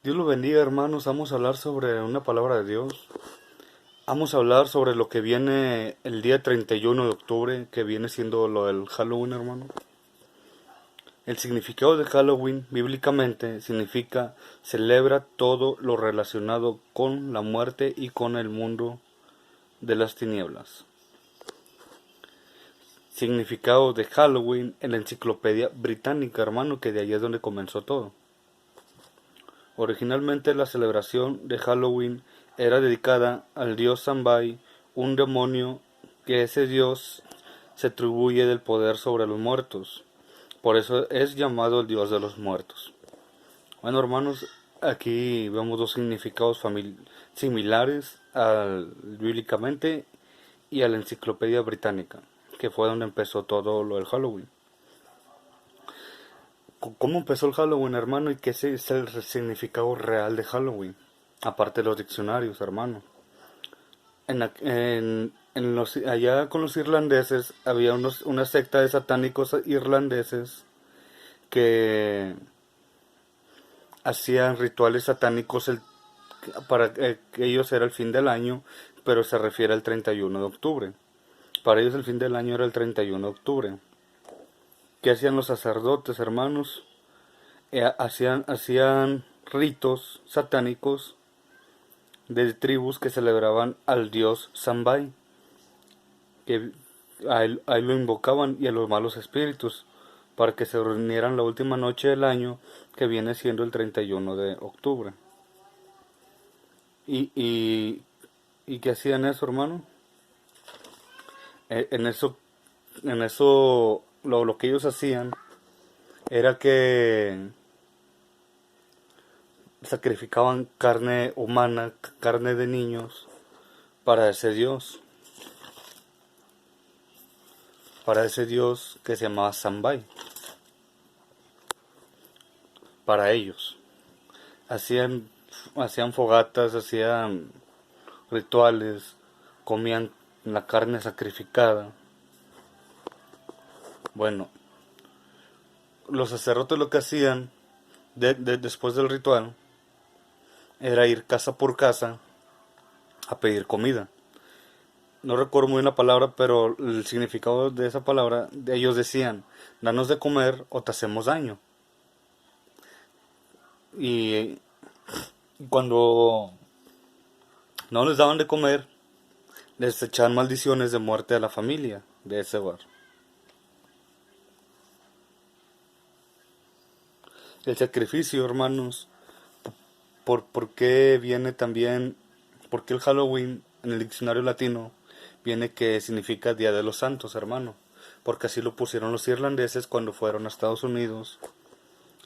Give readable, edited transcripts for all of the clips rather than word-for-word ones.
Dios lo bendiga, hermanos. Vamos a hablar sobre una palabra de Dios. Vamos a hablar sobre lo que viene el día 31 de octubre, que viene siendo lo del Halloween, hermano. El significado de Halloween, bíblicamente, significa celebra todo lo relacionado con la muerte y con el mundo de las tinieblas. Significado de Halloween en la enciclopedia británica, hermano, que de ahí es donde comenzó todo. Originalmente la celebración de Halloween era dedicada al dios Samhain, un demonio que ese dios se atribuye del poder sobre los muertos. Por eso es llamado el dios de los muertos. Bueno, hermanos, aquí vemos dos significados similares bíblicamente y a la enciclopedia británica, que fue donde empezó todo lo del Halloween. ¿Cómo empezó el Halloween, hermano? ¿Y qué es el significado real de Halloween? Aparte de los diccionarios, hermano. Allá con los irlandeses había una secta de satánicos irlandeses que hacían rituales satánicos para que ellos era el fin del año, pero se refiere al 31 de octubre. Para ellos el fin del año era el 31 de octubre. ¿Qué hacían los sacerdotes, hermanos? Hacían ritos satánicos de tribus que celebraban al dios Samhain, que a él lo invocaban y a los malos espíritus, para que se reunieran la última noche del año, que viene siendo el 31 de octubre. ¿Y, y, y qué hacían eso, hermano? En eso, lo que ellos hacían era que sacrificaban carne humana, carne de niños, para ese dios. Para ese dios que se llamaba Samhain. Para ellos. Hacían, hacían fogatas, hacían rituales, comían la carne sacrificada. Bueno, los sacerdotes lo que hacían después del ritual era ir casa por casa a pedir comida. No recuerdo muy bien la palabra, pero el significado de esa palabra, ellos decían, danos de comer o te hacemos daño. Y cuando no les daban de comer, les echaban maldiciones de muerte a la familia de ese hogar. El sacrificio, hermanos, ¿por qué viene también? ¿Por qué el Halloween en el diccionario latino viene que significa Día de los Santos, hermano? Porque así lo pusieron los irlandeses cuando fueron a Estados Unidos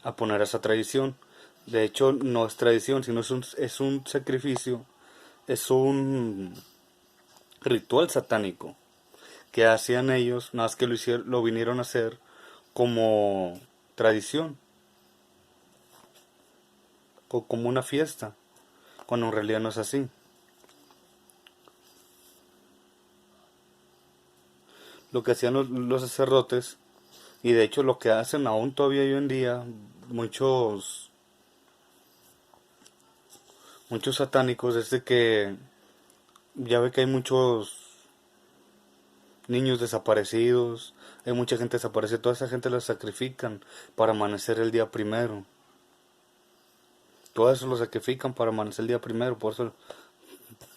a poner esa tradición. De hecho, no es tradición, sino es un sacrificio, es un ritual satánico que hacían ellos, nada más que lo vinieron a hacer como tradición, como una fiesta, cuando en realidad no es así. Lo que hacían los sacerdotes, y de hecho lo que hacen aún todavía hoy en día, muchos satánicos, es de que ya ve que hay muchos niños desaparecidos, hay mucha gente desaparecida, toda esa gente la sacrifican para amanecer el día primero. Todo eso lo sacrifican para amanecer el día primero, por eso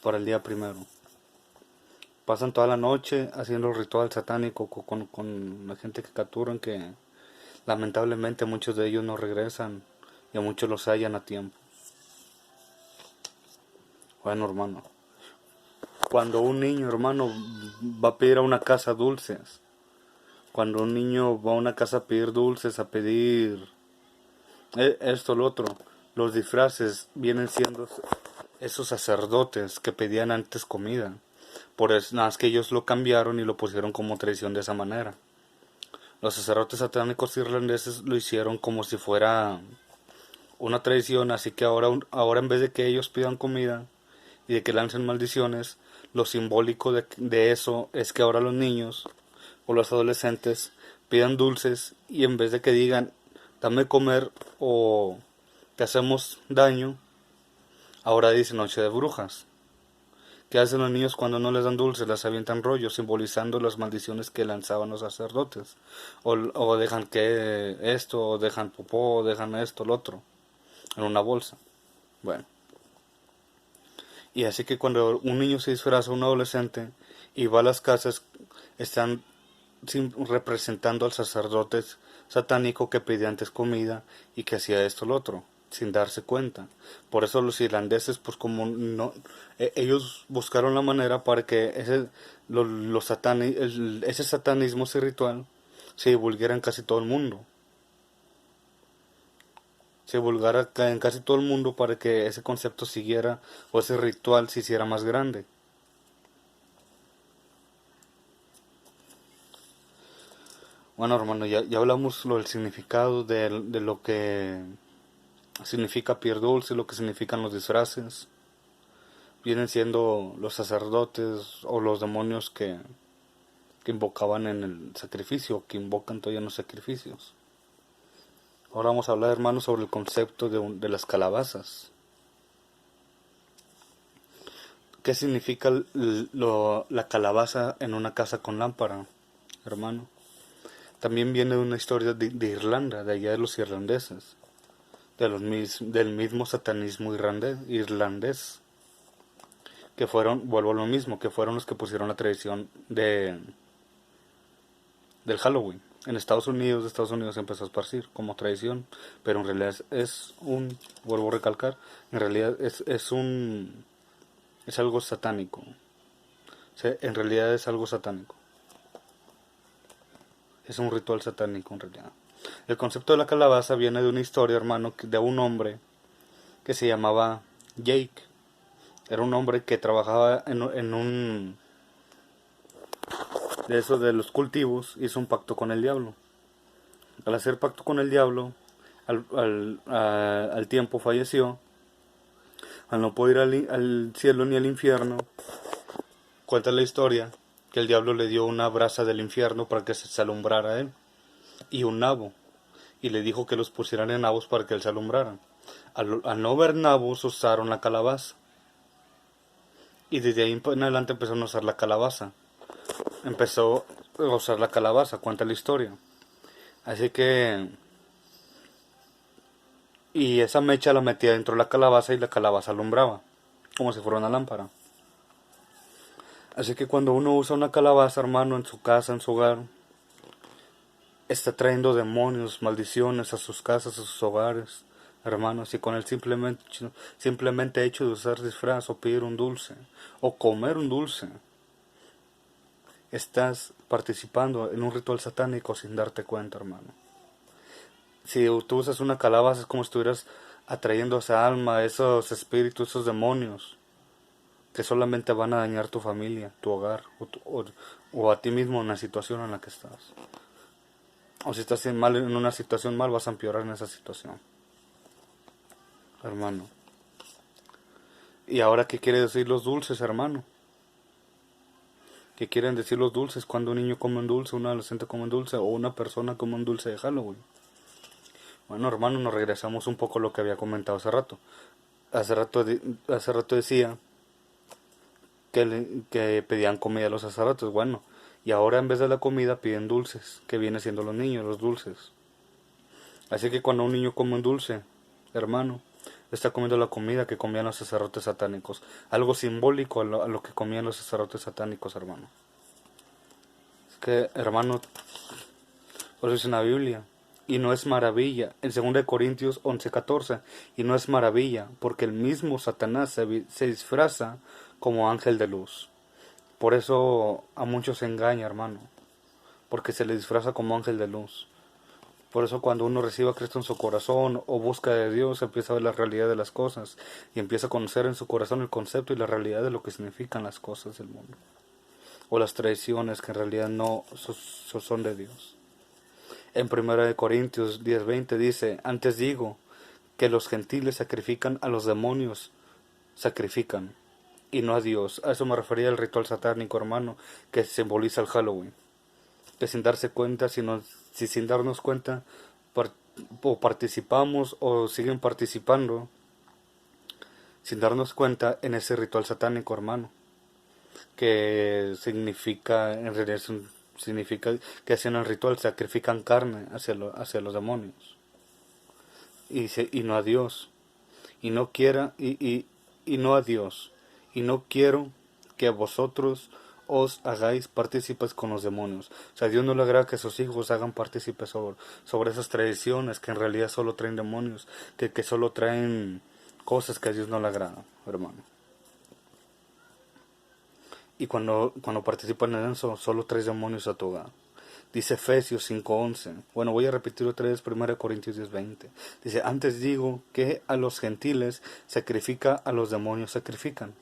para el día primero. Pasan toda la noche haciendo ritual satánico con la gente que capturan, que lamentablemente muchos de ellos no regresan y a muchos los hallan a tiempo. Bueno, hermano, cuando un niño, hermano, va a pedir a una casa dulces, cuando un niño va a una casa a pedir dulces, a pedir esto, lo otro, los disfraces vienen siendo esos sacerdotes que pedían antes comida. Por eso, nada más que ellos lo cambiaron y lo pusieron como tradición de esa manera. Los sacerdotes satánicos irlandeses lo hicieron como si fuera una tradición, así que ahora en vez de que ellos pidan comida y de que lancen maldiciones, lo simbólico de eso es que ahora los niños o los adolescentes pidan dulces y en vez de que digan dame comer o que hacemos daño, ahora dice Noche de Brujas. ¿Qué hacen los niños cuando no les dan dulces? Les avientan rollos, simbolizando las maldiciones que lanzaban los sacerdotes. O dejan que esto, o dejan popó, o dejan esto, lo otro, en una bolsa. Bueno. Y así que cuando un niño se disfraza, un adolescente, y va a las casas, están representando al sacerdote satánico que pedía antes comida y que hacía esto o lo otro, sin darse cuenta. Por eso los irlandeses, pues como no, ellos buscaron la manera para que ese satanismo, ese ritual, se divulgara en casi todo el mundo. Se divulgara en casi todo el mundo para que ese concepto siguiera, o ese ritual se hiciera más grande. Bueno, hermano, ya hablamos del significado de lo que significa Pier Dulce, lo que significan los disfraces. Vienen siendo los sacerdotes o los demonios que invocaban en el sacrificio, que invocan todavía en los sacrificios. Ahora vamos a hablar, hermano, sobre el concepto de las calabazas. ¿Qué significa la calabaza en una casa con lámpara, hermano? También viene de una historia de Irlanda, de allá de los irlandeses, del mismo satanismo irlandés, que fueron, vuelvo a lo mismo, que fueron los que pusieron la tradición del Halloween. En Estados Unidos empezó a esparcir como tradición, pero en realidad vuelvo a recalcar, en realidad es algo satánico. O sea, en realidad es algo satánico. Es un ritual satánico en realidad. El concepto de la calabaza viene de una historia, hermano, de un hombre que se llamaba Jake. Era un hombre que trabajaba en un de eso de los cultivos, hizo un pacto con el diablo. Al hacer pacto con el diablo, al tiempo falleció. Al no poder ir al cielo ni al infierno, cuenta la historia que el diablo le dio una brasa del infierno para que se alumbrara a él, y un nabo, y le dijo que los pusieran en nabos para que él se alumbrara. Al no ver nabos, usaron la calabaza, y desde ahí en adelante empezaron a usar la calabaza. Empezó a usar la calabaza, cuenta la historia. Así que... Y esa mecha la metía dentro de la calabaza y la calabaza alumbraba, como si fuera una lámpara. Así que cuando uno usa una calabaza, hermano, en su casa, en su hogar, está trayendo demonios, maldiciones a sus casas, a sus hogares, hermanos. Y con el simplemente hecho de usar disfraz o pedir un dulce, o comer un dulce, estás participando en un ritual satánico sin darte cuenta, hermano. Si tú usas una calabaza es como si estuvieras atrayendo a esa alma, esos espíritus, esos demonios que solamente van a dañar tu familia, tu hogar o a ti mismo en la situación en la que estás. O si estás en una situación mal, vas a empeorar en esa situación, hermano. ¿Y ahora qué quiere decir los dulces, hermano? ¿Qué quieren decir los dulces cuando un niño come un dulce, un adolescente come un dulce o una persona come un dulce de Halloween? Bueno, hermano, nos regresamos un poco a lo que había comentado hace rato. Hace rato decía que pedían comida a los sacerdotes. Bueno, y ahora en vez de la comida piden dulces, que viene siendo los niños, los dulces. Así que cuando un niño come un dulce, hermano, está comiendo la comida que comían los sacerdotes satánicos. Algo simbólico a lo que comían los sacerdotes satánicos, hermano. Es que, hermano, por eso dice en la Biblia, y no es maravilla, en 2 Corintios 11:14, y no es maravilla, porque el mismo Satanás se disfraza como ángel de luz. Por eso a muchos se engaña, hermano, porque se le disfraza como ángel de luz. Por eso cuando uno recibe a Cristo en su corazón o busca de Dios, empieza a ver la realidad de las cosas y empieza a conocer en su corazón el concepto y la realidad de lo que significan las cosas del mundo. O las tradiciones que en realidad no son de Dios. En 1 Corintios 10:20 dice, antes digo que los gentiles sacrifican a los demonios, sacrifican, y no a Dios. A eso me refería el ritual satánico, hermano, que simboliza el Halloween. Que sin darse cuenta, si sin darnos cuenta, o participamos o siguen participando sin darnos cuenta en ese ritual satánico, hermano, que significa, en realidad significa que hacen el ritual, sacrifican carne hacia los demonios y no a Dios, y no quiera y no a Dios, y no quiero que vosotros os hagáis partícipes con los demonios. O sea, a Dios no le agrada que sus hijos hagan partícipes sobre esas tradiciones que en realidad solo traen demonios, que solo traen cosas que a Dios no le agrada, hermano. Y cuando participan en eso, solo traes demonios a tu hogar. Dice Efesios 5:11. Bueno, voy a repetir otra vez 1 Corintios 10:20. Dice, antes digo que a los gentiles sacrifica, a los demonios sacrifican,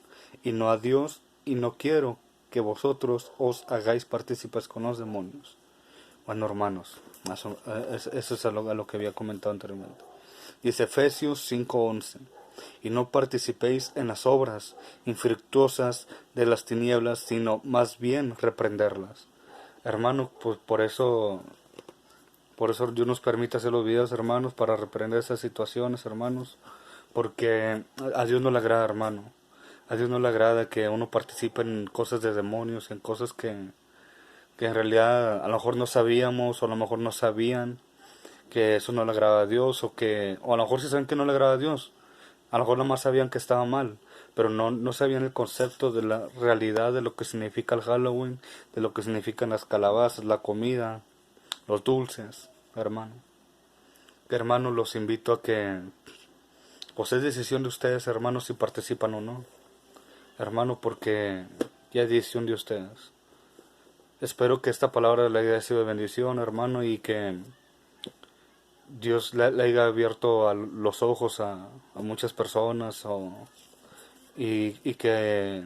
y no a Dios, y no quiero que vosotros os hagáis partícipes con los demonios. Bueno, hermanos, eso es a lo que había comentado anteriormente. Dice Efesios 5:11. Y no participéis en las obras infructuosas de las tinieblas, sino más bien reprenderlas. Hermano, pues por eso Dios nos permite hacer los videos, hermanos, para reprender esas situaciones, hermanos, porque a Dios no le agrada, hermano. A Dios no le agrada que uno participe en cosas de demonios, en cosas que en realidad a lo mejor no sabíamos, o a lo mejor no sabían que eso no le agrada a Dios, o a lo mejor sí saben que no le agrada a Dios, a lo mejor nada más sabían que estaba mal, pero no sabían el concepto de la realidad de lo que significa el Halloween, de lo que significan las calabazas, la comida, los dulces, hermano. Hermano, los invito a que, pues es decisión de ustedes, hermanos, si participan o no. Hermano, porque ya es decisión de ustedes. Espero que esta palabra le haya sido de bendición, hermano, y que Dios le haya abierto los ojos a muchas personas y que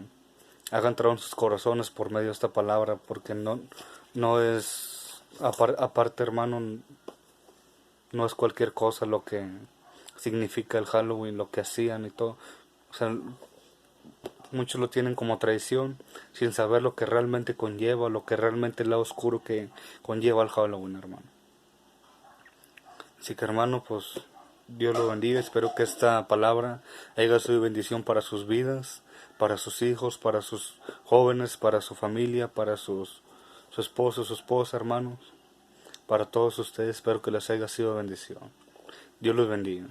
hagan trabajo en sus corazones por medio de esta palabra, porque no es, aparte, hermano, no es cualquier cosa lo que significa el Halloween, lo que hacían y todo. O sea, muchos lo tienen como tradición sin saber lo que realmente conlleva, lo que realmente es el lado oscuro que conlleva el Halloween, hermano. Así que, hermano, pues Dios lo bendiga. Espero que esta palabra haya sido de bendición para sus vidas, para sus hijos, para sus jóvenes, para su familia, para su esposo, su esposa, hermanos. Para todos ustedes espero que les haya sido de bendición. Dios los bendiga.